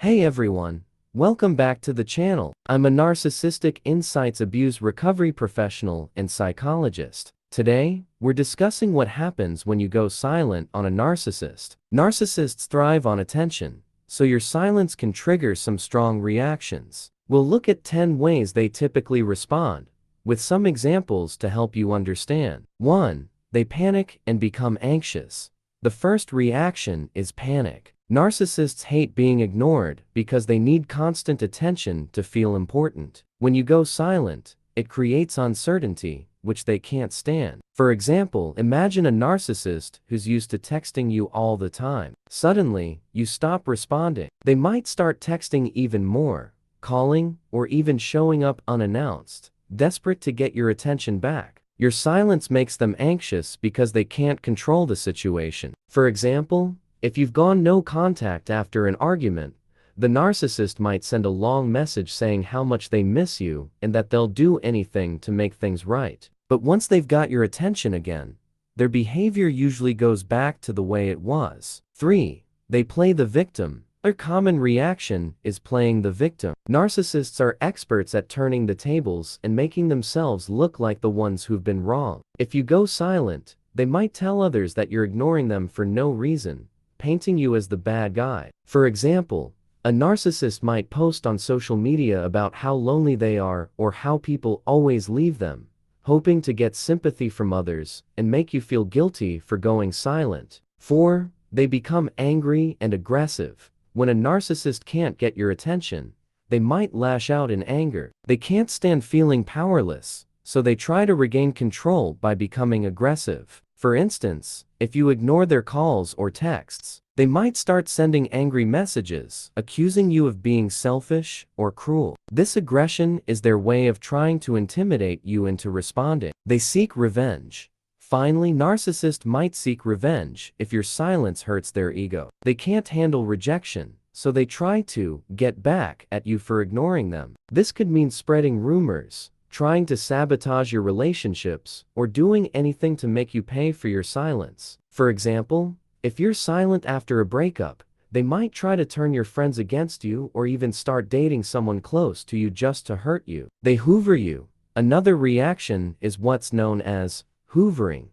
Hey everyone, welcome back to the channel. I'm a narcissistic insights abuse recovery professional and psychologist. Today, we're discussing what happens when you go silent on a narcissist. Narcissists thrive on attention, so your silence can trigger some strong reactions. We'll look at 10 ways they typically respond, with some examples to help you understand. 1. They panic and become anxious. The first reaction is panic. Narcissists hate being ignored because they need constant attention to feel important. When you go silent, it creates uncertainty, which they can't stand. For example, imagine a narcissist who's used to texting you all the time. Suddenly, you stop responding. They might start texting even more, calling, or even showing up unannounced, desperate to get your attention back. Your silence makes them anxious because they can't control the situation. For example, if you've gone no contact after an argument, the narcissist might send a long message saying how much they miss you and that they'll do anything to make things right. But once they've got your attention again, their behavior usually goes back to the way it was. 3. They play the victim. A common reaction is playing the victim. Narcissists are experts at turning the tables and making themselves look like the ones who've been wrong. If you go silent, they might tell others that you're ignoring them for no reason, painting you as the bad guy. For example, a narcissist might post on social media about how lonely they are or how people always leave them, hoping to get sympathy from others and make you feel guilty for going silent. 4. They become angry and aggressive. When a narcissist can't get your attention, they might lash out in anger. They can't stand feeling powerless, so they try to regain control by becoming aggressive. For instance, if you ignore their calls or texts, they might start sending angry messages, accusing you of being selfish or cruel. This aggression is their way of trying to intimidate you into responding. They seek revenge. Finally, narcissists might seek revenge if your silence hurts their ego. They can't handle rejection, so they try to get back at you for ignoring them. This could mean spreading rumors, trying to sabotage your relationships, or doing anything to make you pay for your silence. For example, if you're silent after a breakup, they might try to turn your friends against you or even start dating someone close to you just to hurt you. They hoover you. Another reaction is what's known as hoovering.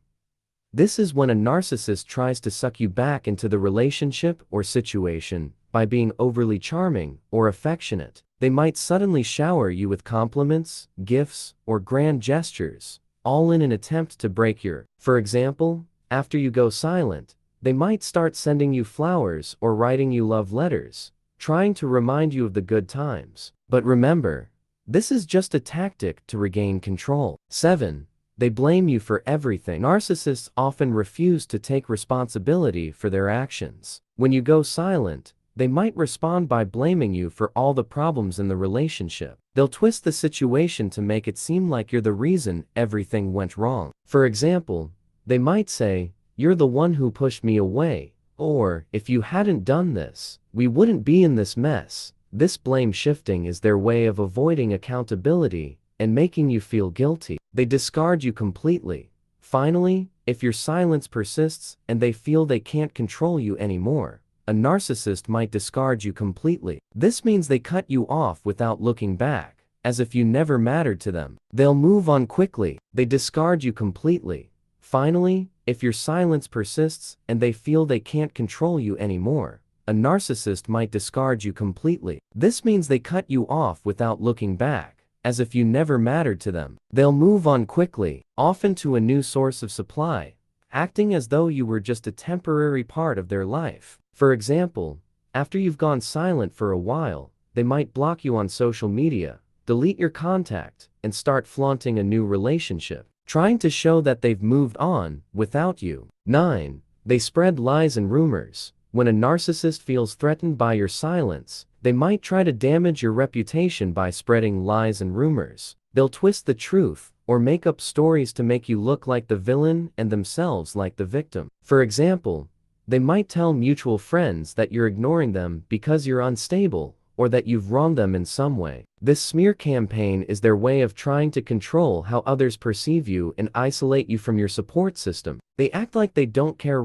This is when a narcissist tries to suck you back into the relationship or situation by being overly charming or affectionate. They might suddenly shower you with compliments, gifts, or grand gestures, all in an attempt to break your. For example, after you go silent, they might start sending you flowers or writing you love letters, trying to remind you of the good times. But remember, this is just a tactic to regain control. 7. They blame you for everything. Narcissists often refuse to take responsibility for their actions. When you go silent, they might respond by blaming you for all the problems in the relationship. They'll twist the situation to make it seem like you're the reason everything went wrong. For example, they might say, "You're the one who pushed me away," or, "If you hadn't done this, we wouldn't be in this mess." This blame shifting is their way of avoiding accountability and making you feel guilty. They discard you completely. Finally, if your silence persists and they feel they can't control you anymore, a narcissist might discard you completely. This means they cut you off without looking back, as if you never mattered to them. They'll move on quickly. They discard you completely. Finally, if your silence persists and they feel they can't control you anymore, a narcissist might discard you completely. This means they cut you off without looking back, as if you never mattered to them. They'll move on quickly, often to a new source of supply, acting as though you were just a temporary part of their life. For example, after you've gone silent for a while, they might block you on social media, delete your contact, and start flaunting a new relationship, trying to show that they've moved on without you. 9. They spread lies and rumors. When a narcissist feels threatened by your silence, they might try to damage your reputation by spreading lies and rumors. They'll twist the truth or make up stories to make you look like the villain and themselves like the victim. For example, they might tell mutual friends that you're ignoring them because you're unstable or that you've wronged them in some way. This smear campaign is their way of trying to control how others perceive you and isolate you from your support system. They act like they don't care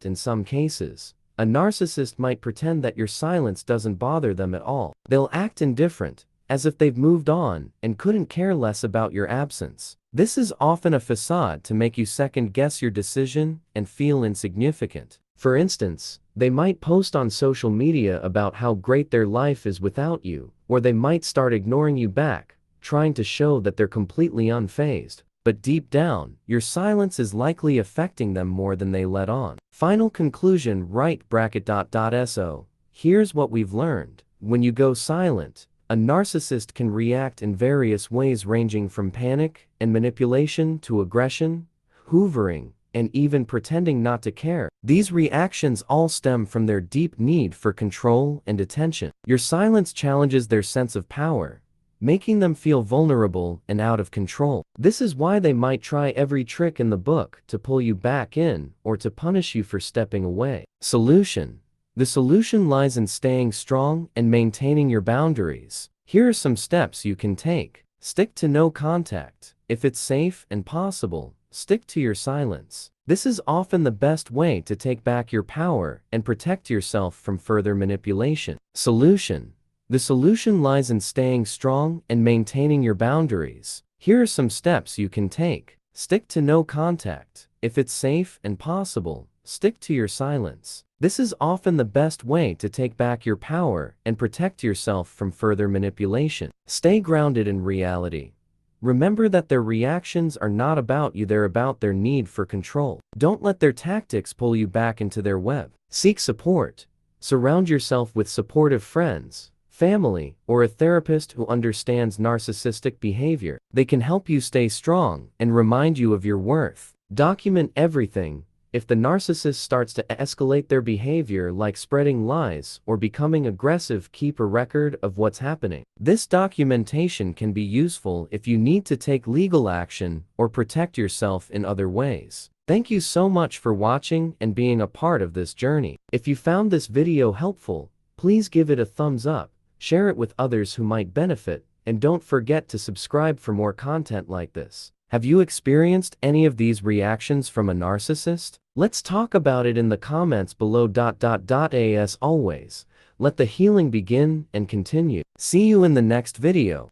in some cases, A narcissist might pretend that your silence doesn't bother them at all. They'll act indifferent, as if they've moved on and couldn't care less about your absence. This is often a facade to make you second-guess your decision and feel insignificant. For instance, they might post on social media about how great their life is without you, or they might start ignoring you back, trying to show that they're completely unfazed. But deep down, your silence is likely affecting them more than they let on. Final conclusion, So, here's what we've learned. When you go silent, a narcissist can react in various ways ranging from panic and manipulation to aggression, hoovering, and even pretending not to care. These reactions all stem from their deep need for control and attention. Your silence challenges their sense of power, making them feel vulnerable and out of control. This is why they might try every trick in the book to pull you back in or to punish you for stepping away. Solution. The solution lies in staying strong and maintaining your boundaries. Here are some steps you can take. Stick to no contact. If it's safe and possible, stick to your silence. This is often the best way to take back your power and protect yourself from further manipulation. Solution. The solution lies in staying strong and maintaining your boundaries. Here are some steps you can take. Stick to no contact. If it's safe and possible, stick to your silence. This is often the best way to take back your power and protect yourself from further manipulation. Stay grounded in reality. Remember that their reactions are not about you, they're about their need for control. Don't let their tactics pull you back into their web. Seek support. Surround yourself with supportive friends, family, or a therapist who understands narcissistic behavior. They can help you stay strong and remind you of your worth. Document everything. If the narcissist starts to escalate their behavior, like spreading lies or becoming aggressive, keep a record of what's happening. This documentation can be useful if you need to take legal action or protect yourself in other ways. Thank you so much for watching and being a part of this journey. If you found this video helpful, please give it a thumbs up, share it with others who might benefit, and don't forget to subscribe for more content like this. Have you experienced any of these reactions from a narcissist? Let's talk about it in the comments below. As always, let the healing begin and continue. See you in the next video.